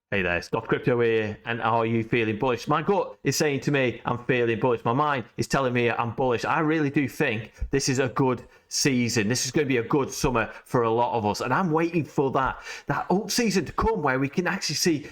Hey there, Stop Crypto here, and are you feeling bullish? My gut is saying to me, I'm feeling bullish. My mind is telling me I'm bullish. I really do think this is a good season. This is going to be a good summer for a lot of us, and I'm waiting for that alt season to come where we can actually see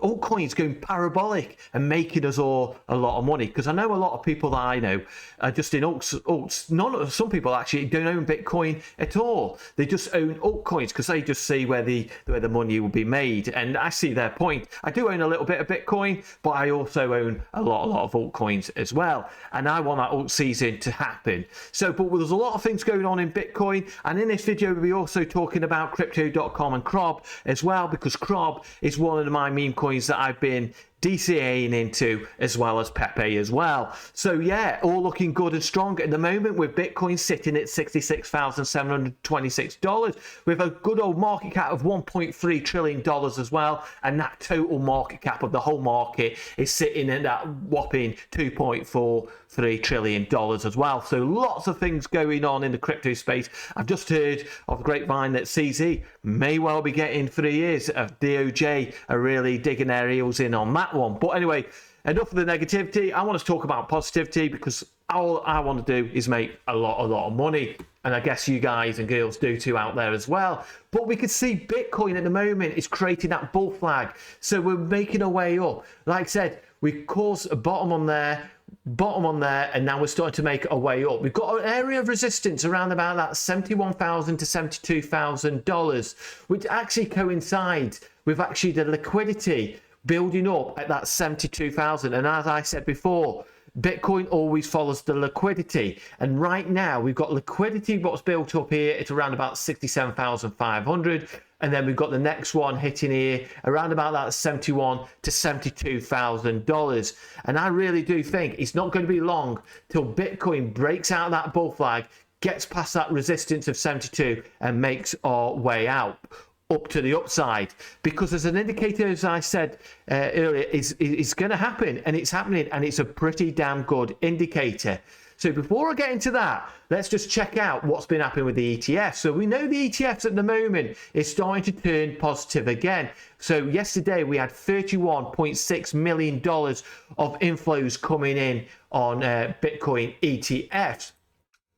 altcoins going parabolic and making us all a lot of money. Because I know a lot of people that I know are just in alts. Some people actually don't own Bitcoin at all. They just own altcoins because they just see where the money will be made. And I see their point. I do own a little bit of Bitcoin, but I also own a lot of altcoins as well. And I want that alt season to happen. But there's a lot of things going on in Bitcoin. And in this video, we'll be also talking about crypto.com and CRO as well, because CRO is one of my meme coins that I've been DCAing into, as well as Pepe as well. So yeah, all looking good and strong at the moment, with Bitcoin sitting at $66,726 with a good old market cap of $1.3 trillion as well, and that total market cap of the whole market is sitting at that whopping $2.43 trillion as well. So lots of things going on in the crypto space. I've just heard of the grapevine that CZ may well be getting 3 years of DOJ are really digging their heels in on that one. But anyway, enough of the negativity. I want to talk about positivity, because all I want to do is make a lot of money, and I guess you guys and girls do too out there as well. But we can see Bitcoin at the moment is creating that bull flag, so we're making our way up. Like I said, we caused a bottom on there, and now we're starting to make our way up. We've got an area of resistance around about that $71,000 to $72,000, which actually coincides with actually the liquidity building up at that 72,000. And as I said before, Bitcoin always follows the liquidity, and right now we've got liquidity what's built up here. It's around about 67,500, and then we've got the next one hitting here around about that 71 to $72,000. And I really do think it's not going to be long till Bitcoin breaks out of that bull flag, gets past that resistance of 72, and makes our way out up to the upside. Because as an indicator, as I said earlier, is going to happen, and it's happening, and it's a pretty damn good indicator. So before I get into that, let's just check out what's been happening with the ETF. So we know the ETFs at the moment is starting to turn positive again. So yesterday we had $31.6 million of inflows coming in on Bitcoin ETFs.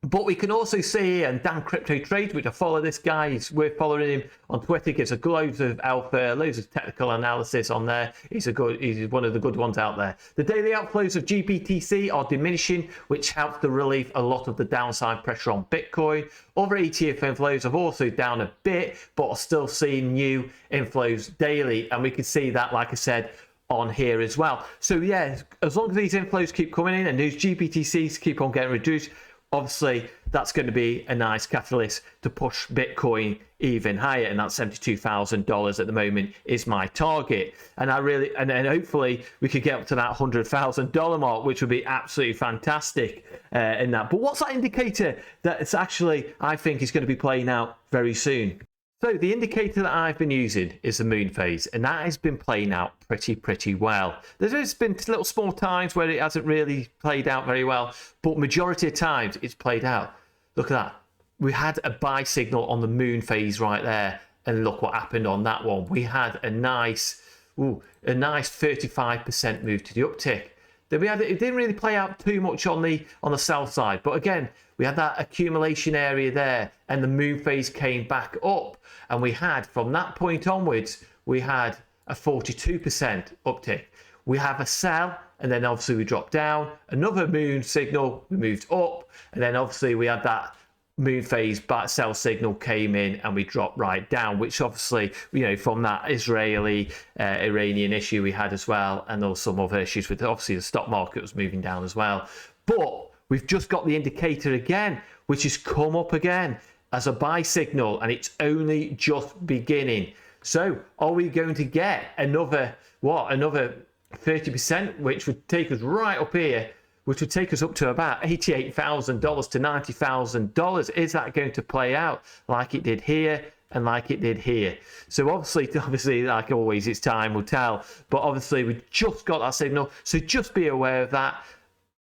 But we can also see, and Dan Crypto Trades, which I follow this guy, we're following him on Twitter, gives a loads of alpha, loads of technical analysis on there. He's one of the good ones out there. The daily outflows of GBTC are diminishing, which helps to relieve a lot of the downside pressure on Bitcoin. Other ETF inflows have also down a bit, but are still seeing new inflows daily. And we can see that, like I said, on here as well. So yeah, as long as these inflows keep coming in and these GBTCs keep on getting reduced, obviously that's going to be a nice catalyst to push Bitcoin even higher, and that $72,000 at the moment is my target. And and hopefully we could get up to that $100,000 mark, which would be absolutely fantastic in that. But what's that indicator that it's actually, I think, is going to be playing out very soon? So the indicator that I've been using is the moon phase, and that has been playing out pretty well. There's been little small times where it hasn't really played out very well, but majority of times it's played out. Look at that. We had a buy signal on the moon phase right there, and look what happened on that one. We had a nice 35% move to the uptick. Then it didn't really play out too much on the sell side, but again, we had that accumulation area there, and the moon phase came back up, and we had, from that point onwards, we had a 42% uptick. We have a sell, and then obviously we dropped down, another moon signal, we moved up, and then obviously we had that moon phase but sell signal came in, and we dropped right down, which obviously, from that Israeli Iranian issue we had as well, and also some other issues with, obviously, the stock market was moving down as well. But we've just got the indicator again, which has come up again as a buy signal, and it's only just beginning. So are we going to get another 30%, which would take us right up here, which would take us up to about $88,000 to $90,000? Is that going to play out like it did here and like it did here? So obviously, like always, it's time will tell. But obviously, we just got that signal, so just be aware of that.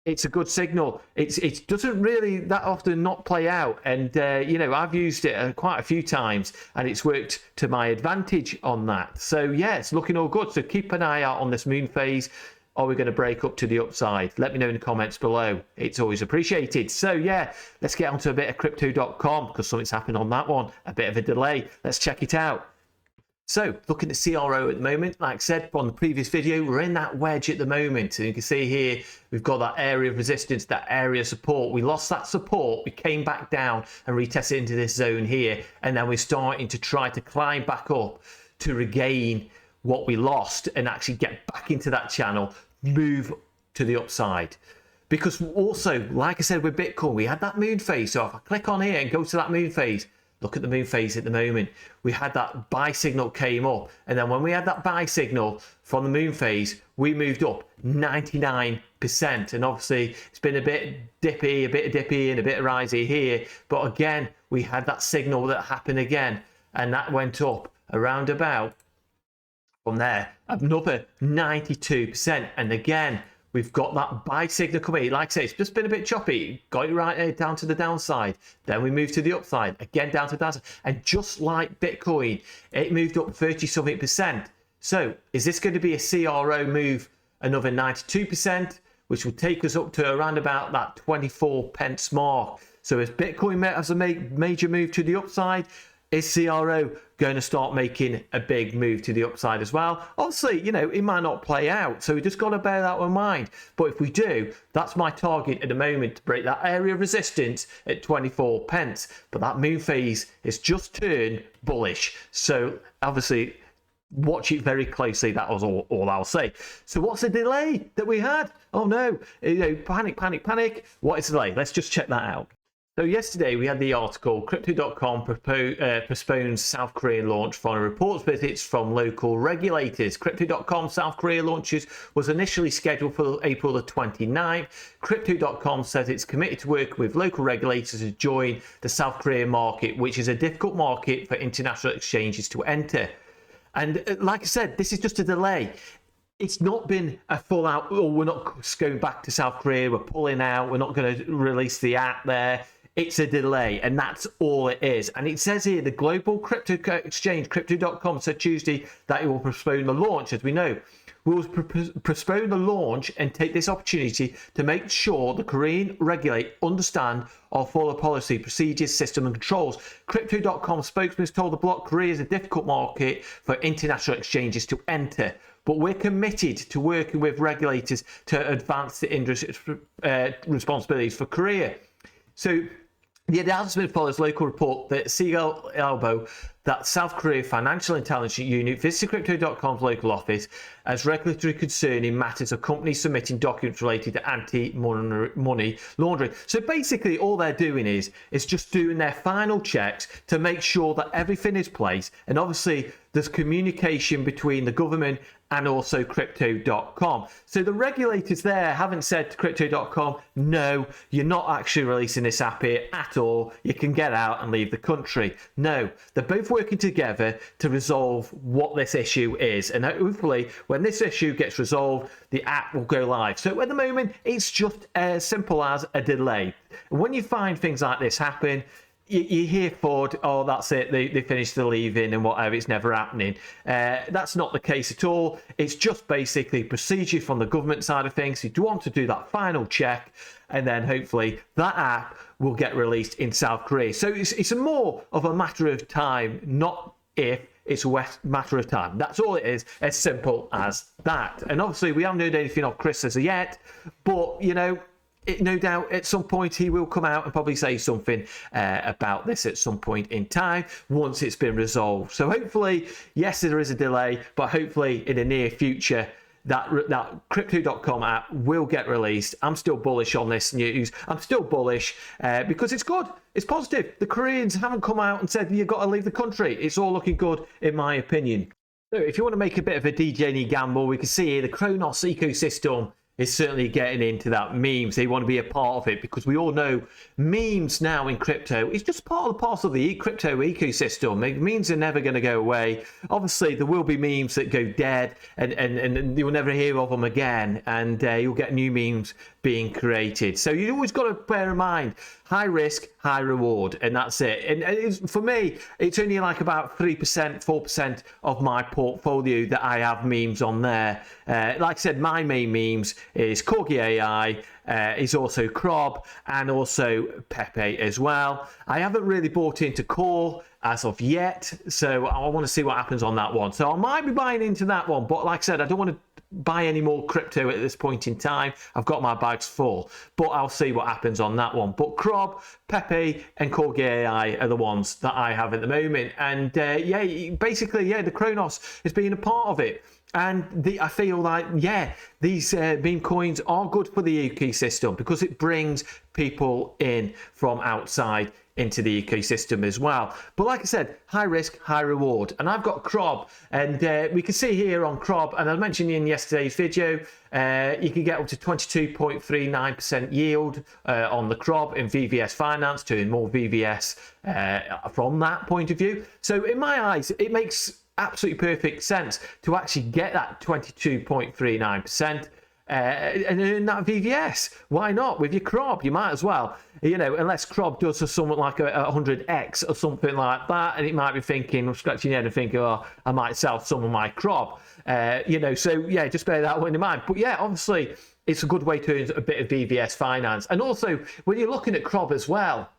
it's a good signal. It doesn't really that often not play out, and I've used it quite a few times, and it's worked to my advantage on that. So yeah, it's looking all good. So keep an eye out on this moon phase. Are we going to break up to the upside? Let me know in the comments below. It's always appreciated. So yeah, let's get onto a bit of crypto.com because something's happened on that one. A bit of a delay. Let's check it out. So looking at CRO at the moment, like I said on the previous video, we're in that wedge at the moment. And you can see here, we've got that area of resistance, that area of support. We lost that support. We came back down and retested into this zone here. And then we're starting to try to climb back up to regain what we lost and actually get back into that channel, move to the upside. Because also, like I said with Bitcoin, we had that moon phase. So if I click on here and go to that moon phase, look at the moon phase at the moment. We had that buy signal came up. And then when we had that buy signal from the moon phase, we moved up 99%. And obviously, it's been a bit dippy and a bit risey here. But again, we had that signal that happened again. And that went up around about from there, another 92%. And again, we've got that buy signal coming. Like I say, it's just been a bit choppy. Got it right there down to the downside. Then we moved to the upside, again down to the downside. And just like Bitcoin, it moved up 30-something%. So is this going to be a CRO move, another 92%, which will take us up to around about that 24 pence mark? So as Bitcoin has a major move to the upside, is CRO going to start making a big move to the upside as well? Obviously, it might not play out, so we just got to bear that in mind. But if we do, that's my target at the moment, to break that area of resistance at 24 pence. But that moon phase is just turned bullish. So obviously, watch it very closely. That was all I'll say. So what's the delay that we had? Oh no, panic. What is the delay? Let's just check that out. So yesterday we had the article, Crypto.com postpones South Korean launch following reports visits from local regulators. Crypto.com South Korea launches was initially scheduled for April the 29th. Crypto.com says it's committed to work with local regulators to join the South Korean market, which is a difficult market for international exchanges to enter. And like I said, this is just a delay. It's not been a full out, we're not going back to South Korea, we're pulling out, we're not going to release the app there. It's a delay, and that's all it is. And it says here, the global crypto exchange, Crypto.com, said Tuesday that it will postpone the launch. As we know, we will postpone the launch and take this opportunity to make sure the Korean regulators understand our follow policy, procedures, system and controls. Crypto.com spokesman told the block Korea is a difficult market for international exchanges to enter, but we're committed to working with regulators to advance the industry responsibilities for Korea. So the announcement follows local report that CLO, that South Korea Financial Intelligence Unit, visited Crypto.com's local office as regulatory concern in matters of companies submitting documents related to anti-money laundering. So basically all they're doing is just doing their final checks to make sure that everything is placed. And obviously there's communication between the government and also Crypto.com. So the regulators there haven't said to Crypto.com, no, you're not actually releasing this app here at all. You can get out and leave the country. No, they're both working together to resolve what this issue is. And hopefully when this issue gets resolved, the app will go live. So at the moment, it's just as simple as a delay. When you find things like this happen, you hear Ford, oh, that's it, they finished the leaving and whatever, it's never happening. That's not the case at all. It's just basically procedure from the government side of things. You do want to do that final check, and then hopefully that app will get released in South Korea. So it's a more of a matter of time, not if. It's a matter of time. That's all it is, as simple as that. And obviously we haven't heard anything of Chris as of yet, but no doubt at some point he will come out and probably say something about this at some point in time once it's been resolved. So hopefully, yes, there is a delay, but hopefully in the near future that Crypto.com app will get released. I'm still bullish on this news. I'm still bullish because it's good. It's positive. The Koreans haven't come out and said you've got to leave the country. It's all looking good in my opinion. So if you want to make a bit of a DJ gamble, we can see here the Cronos ecosystem is certainly getting into that memes. They want to be a part of it because we all know memes now in crypto is just part of the parcel of the crypto ecosystem. Memes are never going to go away. Obviously, there will be memes that go dead and you'll never hear of them again, and you'll get new memes being created. So you always got to bear in mind, high risk, high reward, and that's it. And for me, it's only like about 3%, 4% of my portfolio that I have memes on there. Like I said, my main memes is Corgi AI, is also Crob, and also Pepe as well. I haven't really bought into Core as of yet, so I want to see what happens on that one. So I might be buying into that one, but like I said, I don't want to buy any more crypto at this point in time. I've got my bags full, but I'll see what happens on that one. But Crob, Pepe, and Corgi AI are the ones that I have at the moment. And yeah, basically, yeah, the Cronos is being a part of it. And I feel like, yeah, these meme coins are good for the ecosystem because it brings people in from outside into the ecosystem as well. But like I said, high risk, high reward. And I've got Crob, and we can see here on Crob, and I mentioned in yesterday's video, you can get up to 22.39% yield on the Crob in VVS Finance, to earn more VVS from that point of view. So in my eyes, it makes absolutely perfect sense to actually get that 22.39% and earn that VVS. Why not? With your Crob, you might as well, you know, unless Crob does something like a 100x or something like that, and it might be thinking, I'm scratching your head and thinking, oh, I might sell some of my Crob, you know, so yeah, just bear that one in mind. But yeah, obviously it's a good way to earn a bit of VVS finance. And also when you're looking at Crob as well,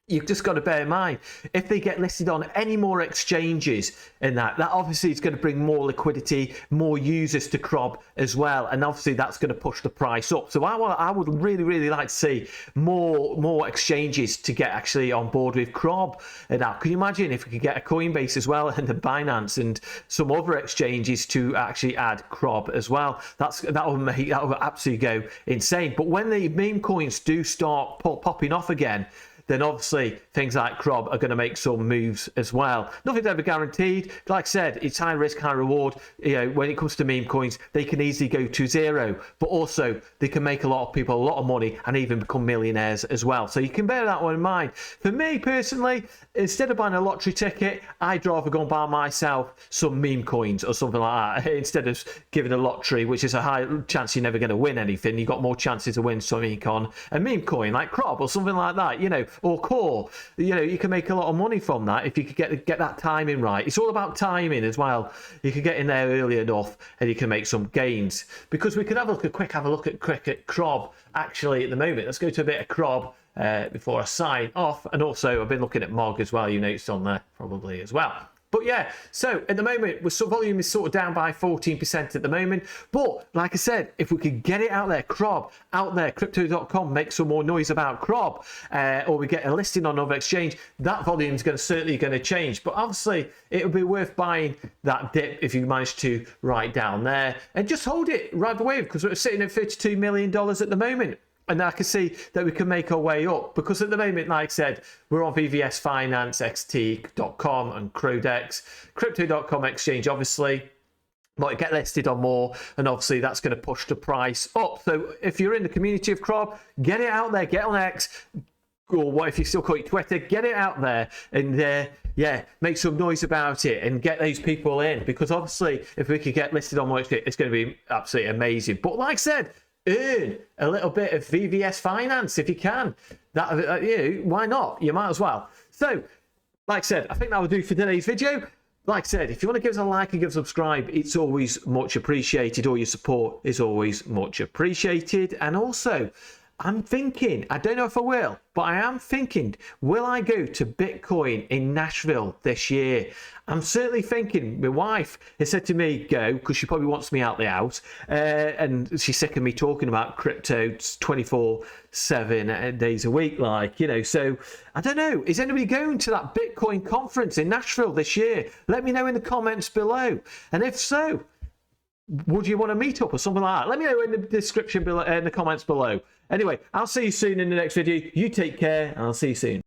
you've just got to bear in mind, if they get listed on any more exchanges and that obviously is going to bring more liquidity, more users to Crob as well, and obviously that's going to push the price up. So I would really like to see more exchanges to get actually on board with Crob. And now, can you imagine if we could get a Coinbase as well, and the Binance and some other exchanges to actually add Crob as well? That would absolutely go insane. But when the meme coins do start popping off again, then obviously things like Crob are going to make some moves as well. Nothing's ever guaranteed. Like I said, it's high risk, high reward. You know, when it comes to meme coins, they can easily go to zero, but also they can make a lot of people a lot of money and even become millionaires as well. So you can bear that one in mind. For me personally, instead of buying a lottery ticket, I'd rather go and buy myself some meme coins or something like that instead of giving a lottery, which is a high chance you're never going to win anything. You've got more chances to win something on a meme coin like Crob or something like that, you know, or Core. You know, you can make a lot of money from that if you could get that timing right. It's all about timing as well. You can get in there early enough and you can make some gains. Because we could have a look at Crob actually at the moment. Let's go to a bit of Crob before I sign off. And also I've been looking at MOG as well. You noticed on there probably as well. But yeah, so at the moment, volume is sort of down by 14% at the moment. But like I said, if we could get it out there, Crob, out there, crypto.com, make some more noise about Crob, or we get a listing on another exchange, that volume is certainly going to change. But obviously, it would be worth buying that dip if you manage to right down there and just hold it right away, because we're sitting at $32 million at the moment. And I can see that we can make our way up, because at the moment, like I said, we're on VVS Finance, XT.com and Crodex, Crypto.com exchange, obviously. Might get listed on more, and obviously that's going to push the price up. So if you're in the community of Crob, get it out there, get on X, or what if you still call it Twitter, get it out there and yeah, make some noise about it and get those people in, because obviously if we could get listed on more, it's going to be absolutely amazing. But like I said, earn a little bit of VVS finance if you can. That you know, why not? You might as well. So, like I said, I think that will do for today's video. Like I said, if you want to give us a like and give us a subscribe, it's always much appreciated. All your support is always much appreciated. And also, I'm thinking, I don't know if I will, but I am thinking, will I go to Bitcoin in Nashville this year? I'm certainly thinking. My wife has said to me, go, because she probably wants me out the house. And she's sick of me talking about crypto 24/7 days a week, like, you know. So I don't know. Is anybody going to that Bitcoin conference in Nashville this year? Let me know in the comments below. And if so, would you want to meet up or something like that? Let me know in the description below, in the comments below. Anyway, I'll see you soon in the next video. You take care, and I'll see you soon.